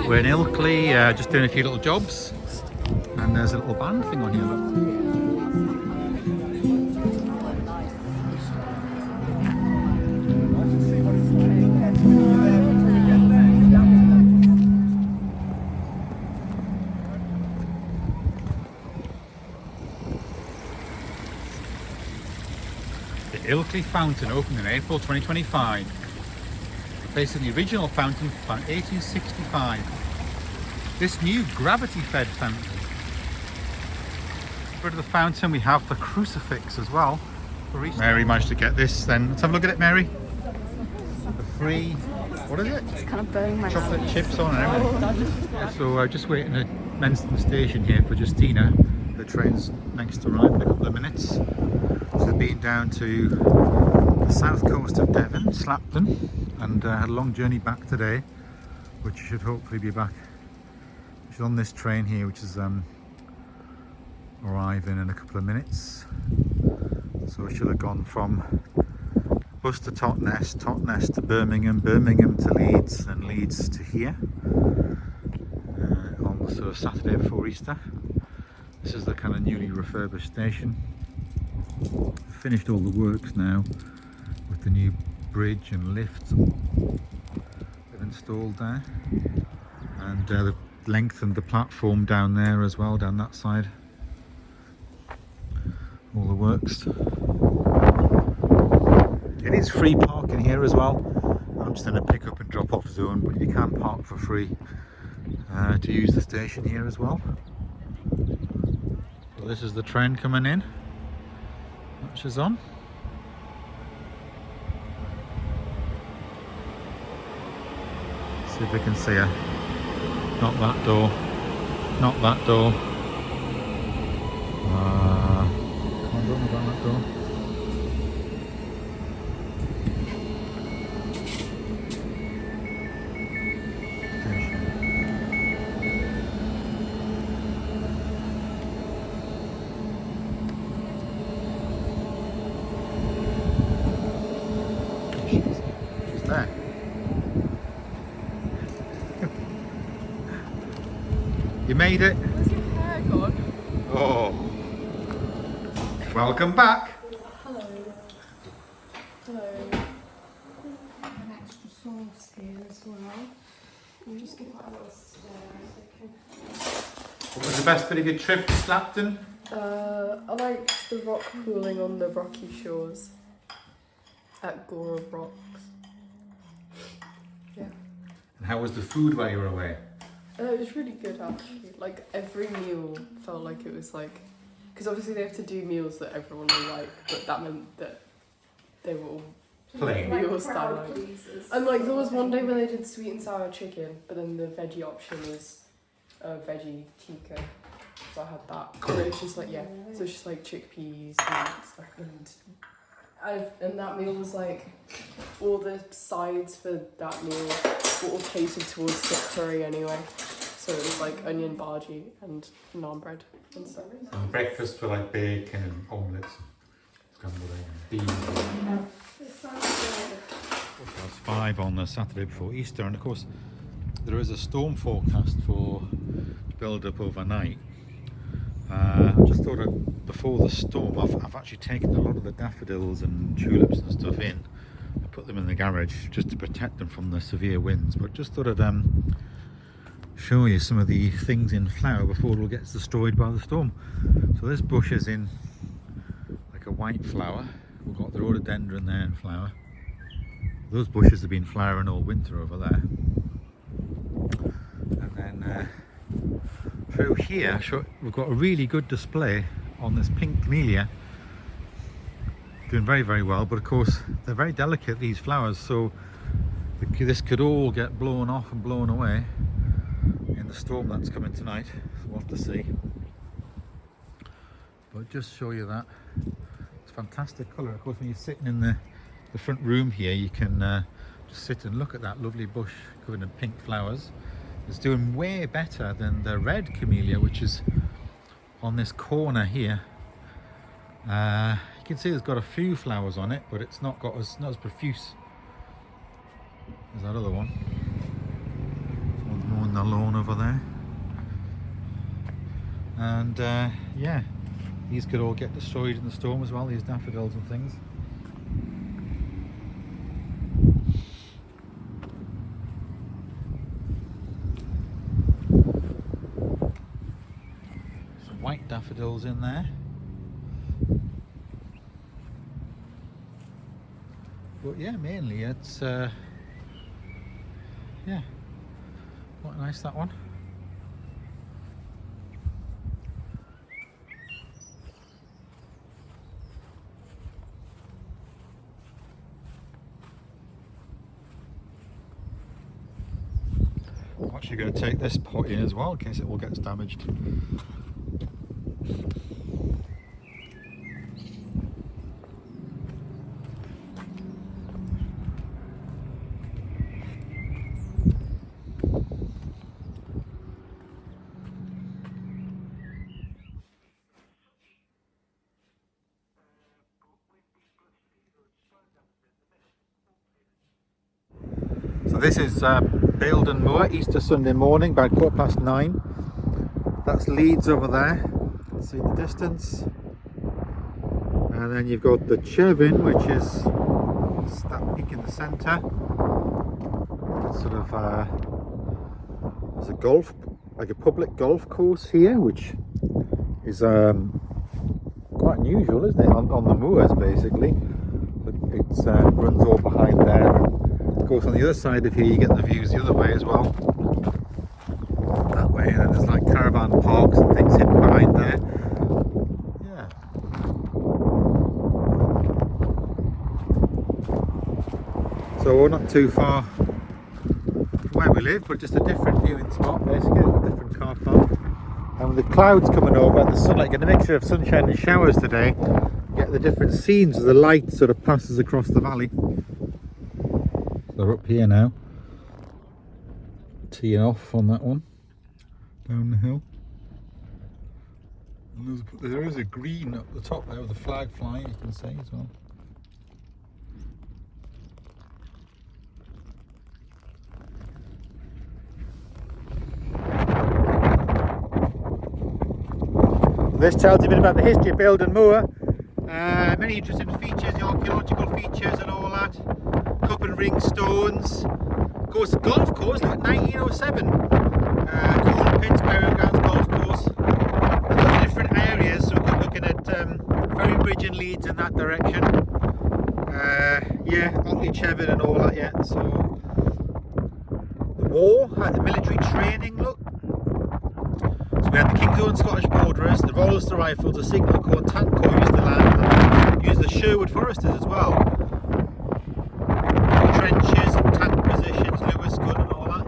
We're in Ilkley, just doing a few little jobs, and there's a little band thing on here. Look. The Ilkley Fountain opened in April 2025, replacing the original fountain from 1865. This new gravity-fed fountain. Rid of the fountain, we have the crucifix as well. Mary managed to get this. Then let's have a look at it, Mary. The free, what is it? It's kind of burning my chocolate mouth. chips on and everything. Yeah, so just waiting at Menston station here for Justina. The train's next to arrive in a couple of minutes. So we've been down to the south coast of Devon, Slapton, and had a long journey back today, which should hopefully be back. She's on this train here, which is arriving in a couple of minutes. So we should have gone from bus to Totnes, Totnes to Birmingham, Birmingham to Leeds, and Leeds to here on the sort of Saturday before Easter. This is the kind of newly refurbished station. Finished all the works now with the new bridge and lift they've installed there, and they've lengthened the platform down there as well, down that side. All the works. It is free parking here as well. I'm just in a pick up and drop off zone, but you can park for free to use the station here as well. So this is the train coming in. Which is on. See if we can see her. Not that door. Not that door. Come on, don't that door. She's there. You made it. Where's your hair gone? Oh. Welcome back. Hello. Hello. An extra sauce here as well. We'll just give that a little stir. What was the best bit of your trip to Slapton? I liked the rock pooling on the rocky shores at Gore of Rocks. Yeah. And how was the food while you were away? It was really good actually. Like every meal felt like it was like, because obviously they have to do meals that everyone will like, but that meant that they were all Plain. meal style. And like there was one day when they did sweet and sour chicken, but then the veggie option was veggie tikka. So I had that. Cool. So it's just like, yeah, so it's just like chickpeas and stuff. And that meal was like, all the sides for that meal were all catered towards the curry anyway. So it was like onion bhaji and naan bread and stuff. And breakfast for like bacon and omelettes, scrambled egg and beans. That's 5 on the Saturday before Easter, and of course there is a storm forecast for build up overnight. I just thought before the storm, I've actually taken a lot of the daffodils and tulips and stuff in and put them in the garage just to protect them from the severe winds, but just thought I'd show you some of the things in flower before it all gets destroyed by the storm. So this bush is in like a white flower. We've got the rhododendron there in flower. Those bushes have been flowering all winter over there. And then through here we've got a really good display on this pink camellia, doing very, very well, but of course they're very delicate, these flowers, so this could all get blown off and blown away in the storm that's coming tonight. So we'll have to see, but just show you that it's fantastic colour. Of course when you're sitting in the front room here, you can just sit and look at that lovely bush covered in pink flowers. It's doing way better than the red camellia, which is on this corner here. You can see it's got a few flowers on it, but it's not as profuse as that other one. This one's more on the lawn over there. And yeah, these could all get destroyed in the storm as well, these daffodils and things. Some white daffodils in there. But yeah, mainly it's yeah, quite nice, that one. I'm actually going to take this pot in as well in case it all gets damaged. So this is Baildon Moor, Easter Sunday morning, about 9:15. That's Leeds over there, see the distance. And then you've got the Chevin, which is that peak in the centre. It's sort of there's a golf, like a public golf course here, which is quite unusual, isn't it, on the moors basically. But it runs all behind there. And of course on the other side of here you get the views the other way as well. That way, and then there's like caravan parks and things hidden behind there. Yeah. So we're not too far from where we live, but just a different viewing spot basically, a different car park. And with the clouds coming over and the sunlight, getting a mixture of sunshine and showers today, get the different scenes as the light sort of passes across the valley. So we're up here now, teeing off on that one, down the hill. And there is a green up the top there with the flag flying, you can see as well. This tells you a bit about the history of Baildon Moor. Many interesting features, the archaeological features and all that. Cup and ring stones. Of course, the golf course, look, 1907. Coal Pits Burial Grounds Golf Course. Lots of different areas, so we're looking at Ferry Bridge and Leeds in that direction. Yeah, Otley Chevin and all that, yeah. So, the war, had the military training, look. So we had the King's Own Scottish Borderers, the Royal Ulster Rifles, the Signal Corps, Tank Corps used the land, and used the Sherwood Foresters as well. The trenches and tank positions, Lewis gun and all that,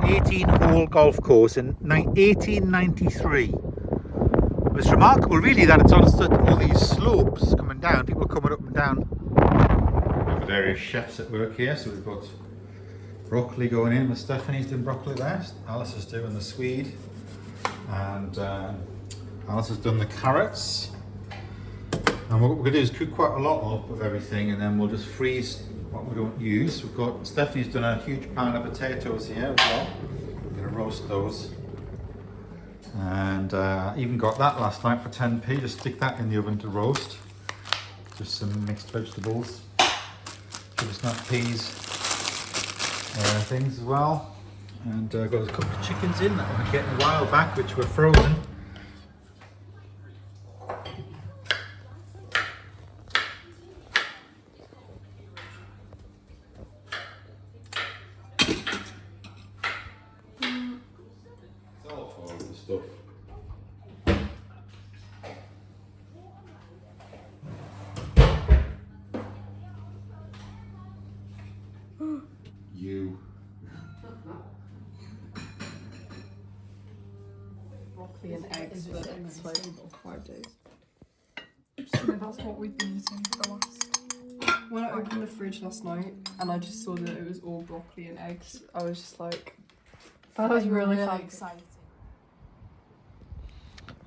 yeah. 18-hole golf course in 1893. It's remarkable really that it's on all these slopes coming down, people coming up and down. We have various chefs at work here, so we've got broccoli going in with Stephanie's doing broccoli there, Alice is doing the swede, and Alice has done the carrots. And what we're going to do is cook quite a lot up of everything, and then we'll just freeze what we don't use. We've got, Stephanie's done a huge pan of potatoes here as well. We're going to roast those. And even got that last night for 10p, just stick that in the oven to roast. Just some mixed vegetables, sugar snap peas, things as well. And got a couple of chickens in that we were getting a while back, which were frozen. Stuff. You. Broccoli and eggs for the next like 5 days. So that's what we've been eating for the last. When I opened the fridge last night and I just saw that it was all broccoli and eggs, I was just like, That was really exciting.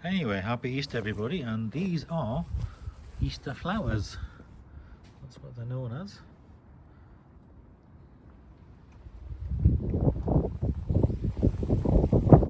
Anyway, happy Easter everybody, and these are Easter flowers. That's what they're known as.